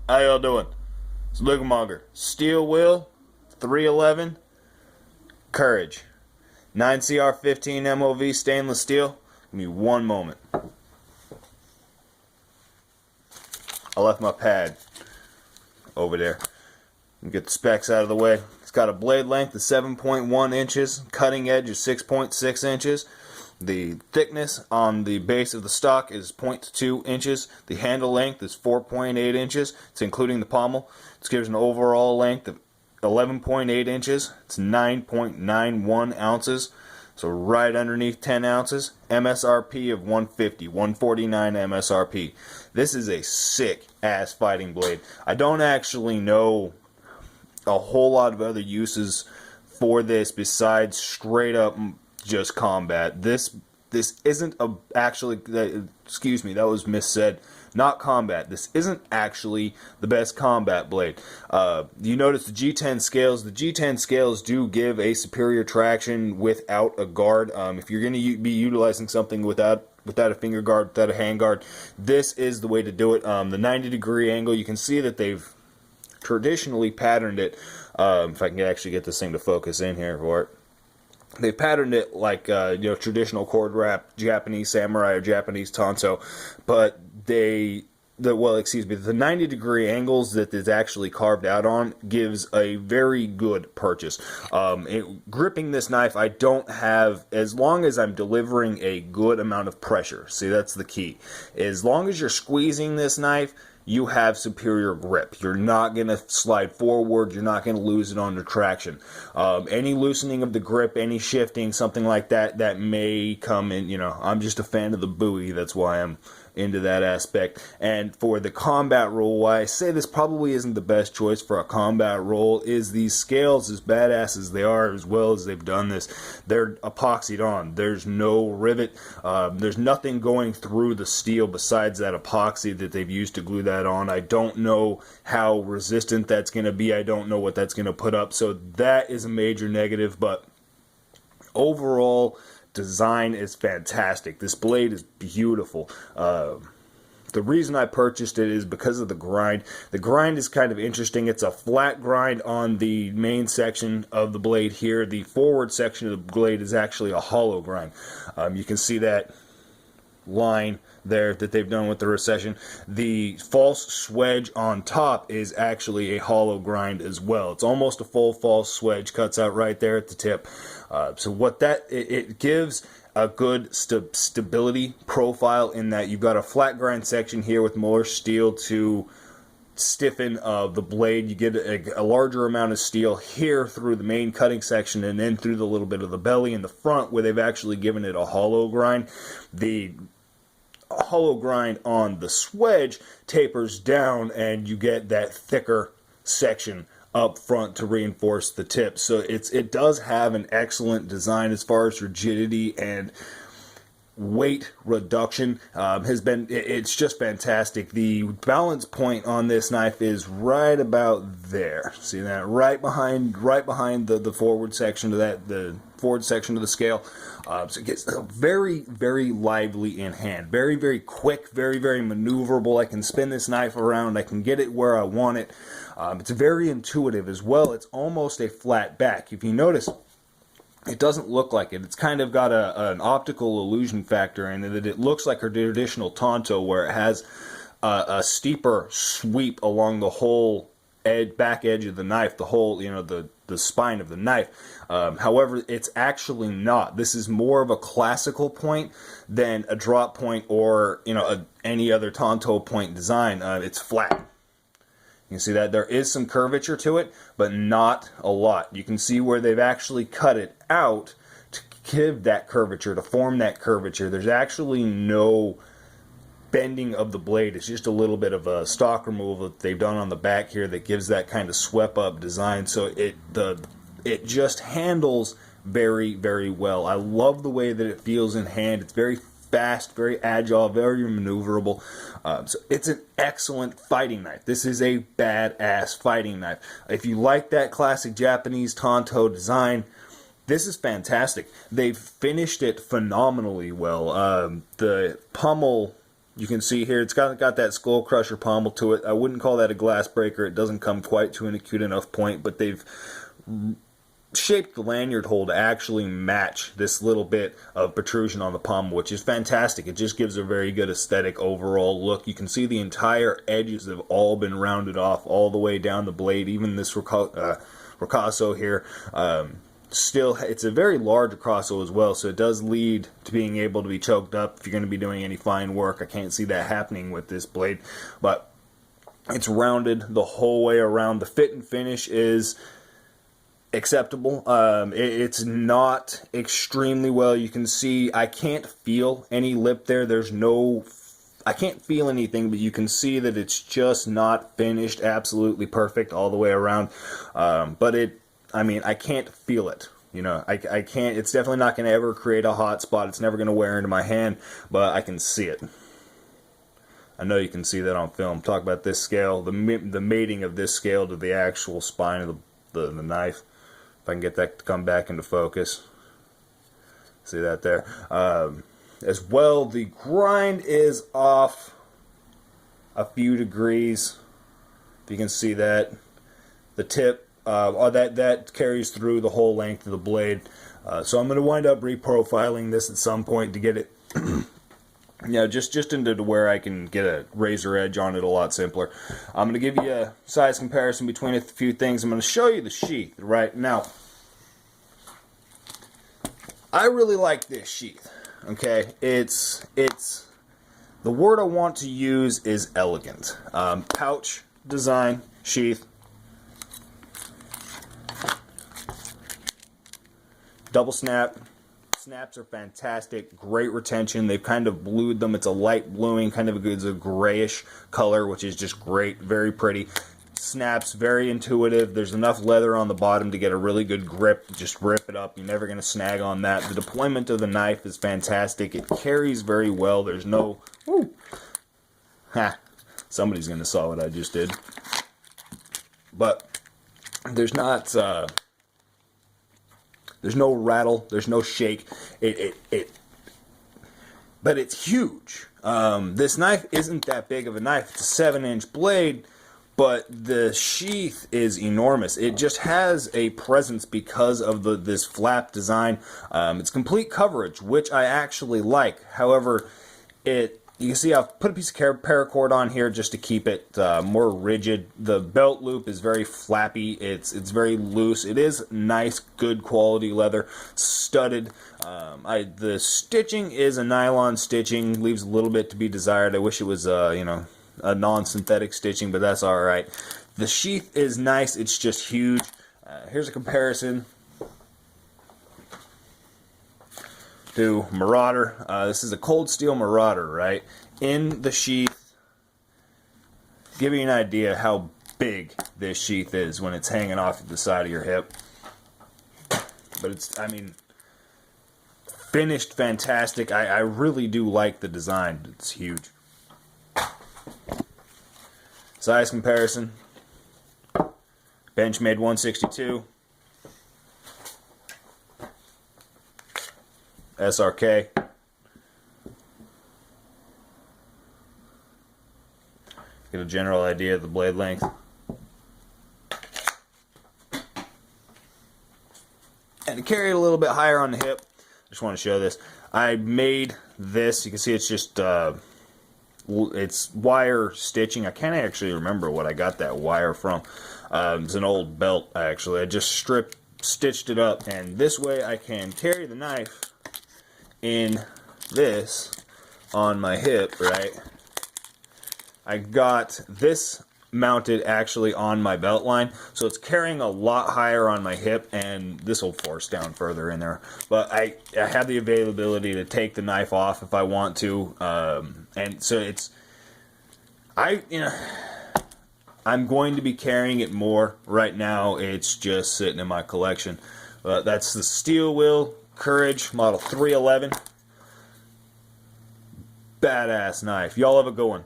How y'all doing? It's Lugamonger. Steel wheel, 311, courage. 9CR15 MOV stainless steel. Give me one moment. I left my pad over there. Get the specs out of the way. It's got a blade length of 7.1 inches, cutting edge is 6.6 inches. The thickness on the base of the stock is 0.2 inches. The handle length is 4.8 inches. It's including the pommel. It gives an overall length of 11.8 inches. It's 9.91 ounces. So right underneath 10 ounces. MSRP of 150, 149 MSRP. This is a sick ass fighting blade. I don't actually know a whole lot of other uses for this besides straight up just combat. This isn't actually, excuse me, that was missaid. Not combat. This isn't actually the best combat blade. You notice the G10 scales. The G10 scales do give a superior traction without a guard. If you're going to be utilizing something without a finger guard, without a hand guard, this is the way to do it. The 90-degree angle, you can see that they've traditionally patterned it. If I can actually get this thing to focus in here for it. They patterned it like traditional cord wrap, Japanese samurai or Japanese tanto, but the 90-degree angles that is actually carved out on gives a very good purchase. Gripping this knife, I don't have, as long as I'm delivering a good amount of pressure. See, that's the key. As long as you're squeezing this knife, you have superior grip. You're not going to slide forward. You're not going to lose it on the traction. Any loosening of the grip, any shifting, something like that, that may come in. I'm just a fan of the buoy. That's why I'm into that aspect. And for the combat roll, why I say this probably isn't the best choice for a combat roll is these scales, as badass as they are, as well as they've done this, they're epoxied on. There's no rivet. There's nothing going through the steel besides that epoxy that they've used to glue that on. I don't know how resistant that's going to be. I don't know what that's going to put up. So that is a major negative, but overall, design is fantastic. This blade is beautiful. The reason I purchased it is because of the grind. The grind is kind of interesting. It's a flat grind on the main section of the blade here. The forward section of the blade is actually a hollow grind. You can see that line there that they've done with the recession. The false swedge on top is actually a hollow grind as well. It's almost a full false swedge, cuts out right there at the tip. So what it gives a good stability profile in that you've got a flat grind section here with more steel to stiffen the blade. You get a larger amount of steel here through the main cutting section and then through the little bit of the belly in the front where they've actually given it a hollow grind. The hollow grind on the swedge tapers down and you get that thicker section up front to reinforce the tip. So it does have an excellent design as far as rigidity and weight reduction. It's just fantastic. The balance point on this knife is right about there. See that? Right behind the forward section of that, the forward section of the scale. So it gets very, very lively in hand. Very, very quick, very, very maneuverable. I can spin this knife around. I can get it where I want it. It's very intuitive as well. It's almost a flat back. If you notice, it doesn't look like it. It's kind of got an optical illusion factor in it. It looks like a traditional tanto where it has a steeper sweep along the whole back edge of the knife, the whole, the spine of the knife. However, it's actually not. This is more of a classical point than a drop point or, any other tanto point design. It's flat. You can see that there is some curvature to it, but not a lot. You can see where they've actually cut it out to give that curvature, to form that curvature. There's actually no bending of the blade. It's just a little bit of a stock removal that they've done on the back here that gives that kind of swept up design. So it just handles very, very well. I love the way that it feels in hand. It's very fast, very agile, very maneuverable. So it's an excellent fighting knife. This is a badass fighting knife. If you like that classic Japanese tanto design, this is fantastic. They've finished it phenomenally well. The pommel You can see here it's got that skull crusher pommel to it. I wouldn't call that a glass breaker. It doesn't come quite to an acute enough point, but they've shaped the lanyard hole to actually match this little bit of protrusion on the pommel, which is fantastic. It just gives a very good aesthetic overall look. You can see the entire edges have all been rounded off all the way down the blade, even this ricasso here. Still, it's a very large ricasso as well, so it does lead to being able to be choked up if you're going to be doing any fine work. I can't see that happening with this blade, but it's rounded the whole way around. The fit and finish is acceptable. It's not extremely well. You can see I can't feel any lip there. I can't feel anything, but you can see that it's just not finished absolutely perfect all the way around. But I can't feel it. You know, I can't. It's definitely not going to ever create a hot spot. It's never going to wear into my hand, but I can see it. I know you can see that on film. Talk about this scale, the mating of this scale to the actual spine of the knife. If I can get that to come back into focus. See that there. As well, the grind is off a few degrees. If you can see that. The tip, that carries through the whole length of the blade. So I'm going to wind up reprofiling this at some point to get it just into where I can get a razor edge on it a lot simpler. I'm going to give you a size comparison between a few things. I'm going to show you the sheath right now. I really like this sheath. Okay, it's the word I want to use is elegant. Pouch design sheath. Double snap. Snaps are fantastic. Great retention. They've kind of blued them. It's a light bluing, kind of a grayish color, which is just great. Very pretty. Snaps, very intuitive. There's enough leather on the bottom to get a really good grip. Just rip it up. You're never going to snag on that. The deployment of the knife is fantastic. It carries very well. There's no... Woo, ha! Somebody's going to saw what I just did. But there's not... There's no rattle. There's no shake. But it's huge. This knife isn't that big of a knife. It's a 7-inch blade, but the sheath is enormous. It just has a presence because of this flap design. It's complete coverage, which I actually like. However, you can see I've put a piece of paracord on here just to keep it more rigid. The belt loop is very flappy. It's very loose. It is nice, good quality leather, studded. The stitching is a nylon stitching, leaves a little bit to be desired. I wish it was a non-synthetic stitching, but that's all right. The sheath is nice. It's just huge. Here's a comparison to Marauder. This is a cold steel Marauder, right? In the sheath, give you an idea how big this sheath is when it's hanging off the side of your hip. But it's, finished fantastic. I really do like the design. It's huge. Size comparison. Benchmade 162. SRK. Get a general idea of the blade length. And to carry it a little bit higher on the hip, I just want to show this. I made this. You can see it's just it's wire stitching. I can't actually remember what I got that wire from. It's an old belt actually. I just stitched it up, and this way I can carry the knife in this on my hip, right? I got this mounted actually on my belt line, so it's carrying a lot higher on my hip, and this will force down further in there. But I have the availability to take the knife off if I want to, and so I'm going to be carrying it more. Right now, it's just sitting in my collection. That's the Steel Wheel Courage Model 311. Badass knife. Y'all have a good one.